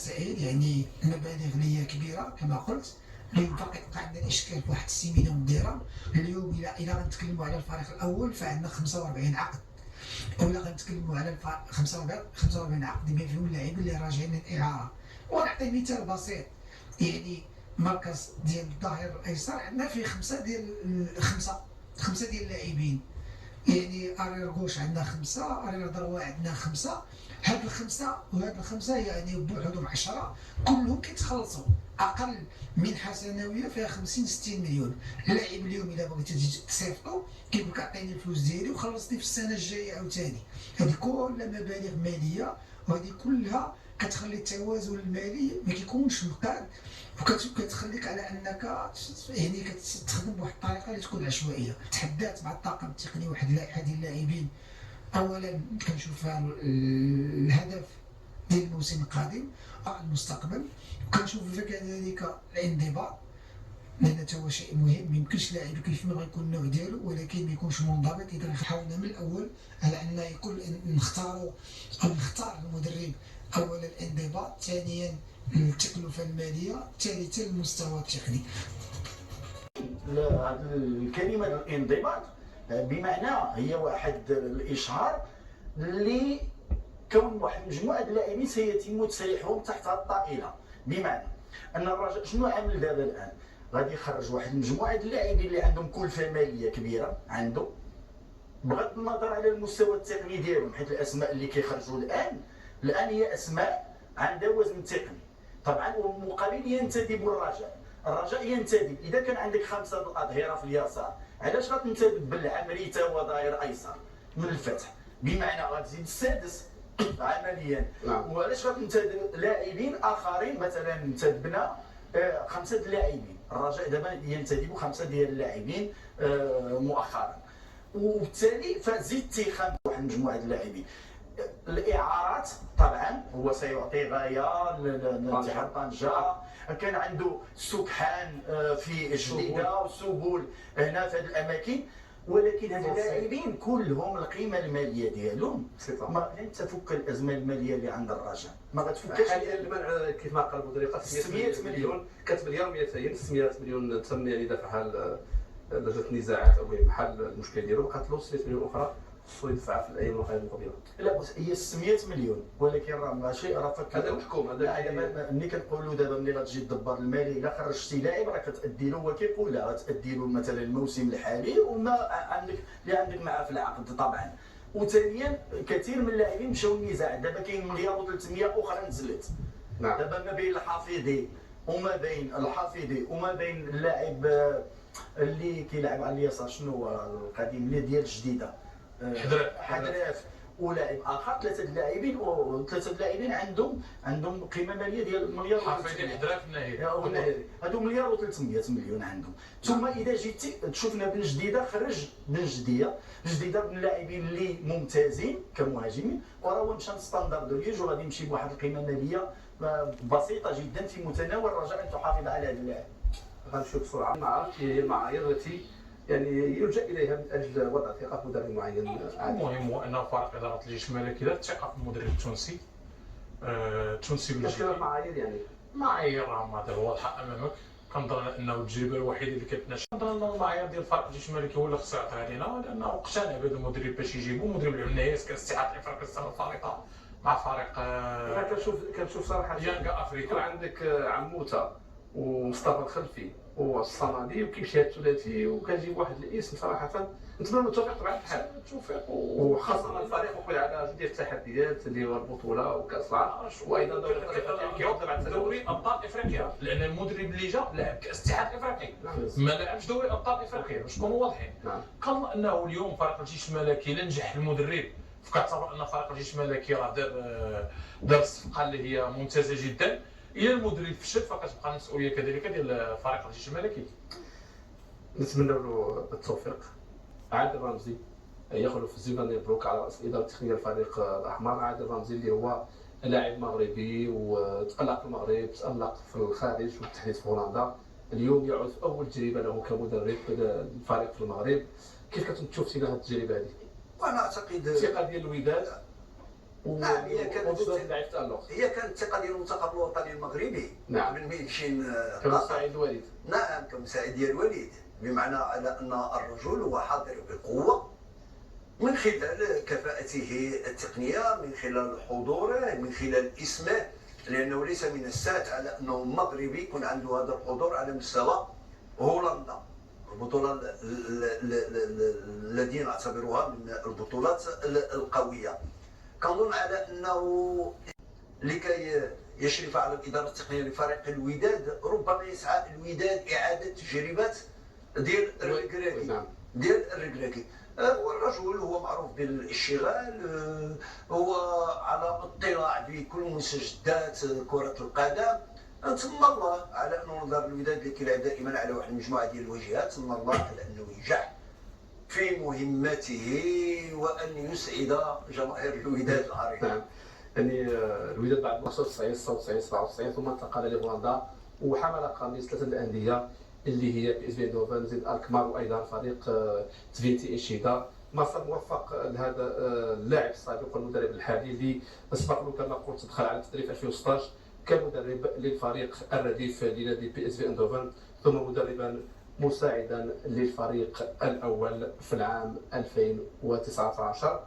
سعيد يعني المبالغ اللي هي كبيره كما قلت. اليوم باقي يبقى عندنا الاشكال في واحد 6 مليون درهم. اليوم الى غنتكلموا على الفريق الاول فعندنا 45 عقد، ولا غنتكلموا على 45 عقد بما فيهم اللاعبين اللي راجعين من الاعاره. ونعطي مثال بسيط، يعني مركز ديال الظهير الايسر عندنا فيه خمسه ديال اللاعبين، يعني ارير غوش عندنا خمسه، ارير دروا عندنا خمسه. هاد الخمسه يعني بوحدهم 10 كلهم كيتخلصوا اقل منحه سنويه فيها 50 60 مليون. اللاعب اليوم الا بغيتي تجي تصيفطو كيقول لك عطيني الفلوس ديالي وخلصني في السنه الجايه عاوتاني. هذه كلها مبالغ ماليه، وهذه كلها كتخلي التوازن المالي ما كيكونش مقاد، وكتخليك على انك يعني كتخدم بواحد الطريقه اللي تكون عشوائيه. تحدات مع الطاقم التقني واحد هذه اللاعبين اولا كنشوفها الهدف ديال الموسم القادم المستقبل، وكنشوف كذلك الانضباط، لان حتى هو شيء مهم. ما يمكنش لاعب كيف ما غيكون النوع ديالو ولكن ما يكونش منضبط. اذا حاولنا من الاول على ان يكون نختار المدرب، اولا الانضباط، ثانيا التكلفه الماليه، ثالثا المستوى التقني. الكلمه الانضباط بمعنى هي واحد الاشهار اللي كون واحد مجموعه اللاعبين سيتم تسريحهم تحت الطائله. بمعنى ان الرجاء شنو عامل دابا الان؟ غادي يخرج واحد مجموعه اللاعبين اللي عندهم كلفه ماليه كبيره عنده، بغض النظر على المستوى التقني ديالهم، حيت الاسماء اللي كيخرجوا الان هي اسماء عندها وزن تقني. طبعا ومقابل ينتدب الرجاء ينتدب. اذا كان عندك 5 اظهره في اليسار، علاش غتنتدب بالعمريته وظاهر ايسر من الفتح؟ بمعنى غتزيد السادس عمليا. وعلاش غتنتدب لاعبين اخرين؟ مثلا انتدبنا 5 اللاعبين، الرجاء دابا ينتدب 5 ديال اللاعبين مؤخرا، وبالتالي فزيدتي واحد مجموعه اللاعبين. الاعارات طبعا هو سيعطي غايه لاتحاد طنجه. كان عنده سكحان في جديده وسبل هنا في هذه الاماكن، ولكن هاد اللاعبين كلهم القيمه الماليه ديالهم ما لن تفك الازمه الماليه اللي عند الرجاء، ما غتفكش حاليا المنع كما قال المدرب 600 مليون، كانت مليار 200 600 مليون تم يعني دفعها لجنه النزاعات او محل المشكل ديالو، بقات له 600 مليون اخرى خصو يدفعها في الايام المقبله. لا هي 600 مليون، ولكن راه ماشي راه فك هذا محكوم. هذا ملي كنقولوا دابا ملي غتجي الضباط المالي الا خرجتي لاعب راه كتادي له، هو كيقول لا غتادي له مثلا الموسم الحالي وما عندك معاه في العقد طبعا. وثانيا كثير من اللاعبين مشاو النزاع، دابا كاين مليار و300 اخرى نزلت. دابا ما بين الحفيظي وما بين اللاعب اللي كيلعب على اليسار شنو هو القديم اللي ديال الجديده حدراف، ولاعب اخر، 3 اللاعبين عندهم قيمه ماليه ديال مليار حفيظي حدراف النهائي هادو مليار و300 مليون عندهم. ثم اذا جيتي شفنا بن جديده، خرج بن جديده من اللاعبين اللي ممتازين كمهاجمين، وراه هو مشى لستاندرد دو ليج وغادي يمشي بواحد القيمه ماليه بسيطه جدا في متناول الرجاء ان تحافظ على هذا اللاعب. غنشوف بسرعه هي المعايير التي يعني يلجا اليها من اجل وضع ثقه في مدرب معين. المهم هو انه فرق اداره الجيش الملكي لا الثقه في المدرب التونسي. التونسي بالجيش المعايير يعني معايير راهم واضحه امامك. كنظن انه التجربه الوحيده اللي كتناشد، كنظن ان المعايير ديال فرق الجيش الملكي هو اللي خصو يعطيها لينا، لانه اقتنع بهذا المدرب باش يجيبو مدرب العنايات كاستحقاق افريقيا السنه الفارطه مع فريق. انا كنشوف صراحه يانغا افريكا. عندك عموته ومصطفى الخلفي والصمدي وكيمشي هذا الثلاثي وكنجيب واحد الاسم صراحه نتمنى التوفيق طبعا الحال وخاصه الفريق وقع على ديال التحديات اللي هو البطوله وكاس العالم وايضا دوري ابطال افريقيا، لان المدرب اللي جا لعب كاس اتحاد افريقي ما لعبش دوري ابطال افريقيا باش نكونوا واضحين. كنظن انه اليوم فريق الجيش الملكي لا نجح المدرب، فكتصور ان فريق الجيش الملكي راه دار الصفقه اللي هي ممتازه جدا. الى المدرب فشل فكتبقى المسؤوليه كذلك ديال فريق الجيش الملكي. نتمنى له التوفيق. عادل رمزي يخلو في الزمن مبروك على راس الاداره التقنيه للفريق الاحمر. عادل رمزي اللي هو لاعب مغربي وتالق في المغرب، تالق في الخارج وبالتحديد في هولندا، اليوم يعود في اول تجربه له كمدرب للفريق في المغرب. كيف كتشوف هذه التجربه هذه؟ وانا اعتقد الثقه ديال الوداد نعم هي كانت لاعب تألق. هي كانت الثقه ديال المنتخب الوطني المغربي قبل ما يمشي كمساعد الوالد. نعم كمساعد ديال الوالد، بمعنى على ان الرجل هو حاضر بقوه من خلال كفاءته التقنيه، من خلال حضوره، من خلال اسمه، لانه ليس من السهل على انه مغربي يكون عنده هذا الحضور على مستوى هولندا، البطوله التي نعتبرها من البطولات القويه. كنظن على انه لكي يشرف على الاداره التقنيه لفريق الوداد ربما يسعى الوداد اعاده تجربه ديال الركراكي. والرجل هو معروف بالاشتغال، هو على اطلاع بكل مستجدات كره القدم. نتمنى الله على انه نظهر الوداد اللي كيلعب دائما على واحد المجموعه ديال الواجهات، نتمنى الله على انه ينجح في مهمته وان يسعد جماهير الوداد العريقه. نعم. يعني الوداد بعد ما 96 96 97 ثم انتقل لهولندا وحمل قميص 3 الانديه اللي هي بي اس في ايندهوفن، زد الكمار، وايضا فريق تفينتي اشيدا. مسار موفق لهذا اللاعب السابق والمدرب الحالي اللي سبق له كما قلت دخل على التدريب في 2016 كمدرب للفريق الرديف لنادي بي اس في ايندهوفن، ثم مدربا مساعدا للفريق الاول في العام 2019.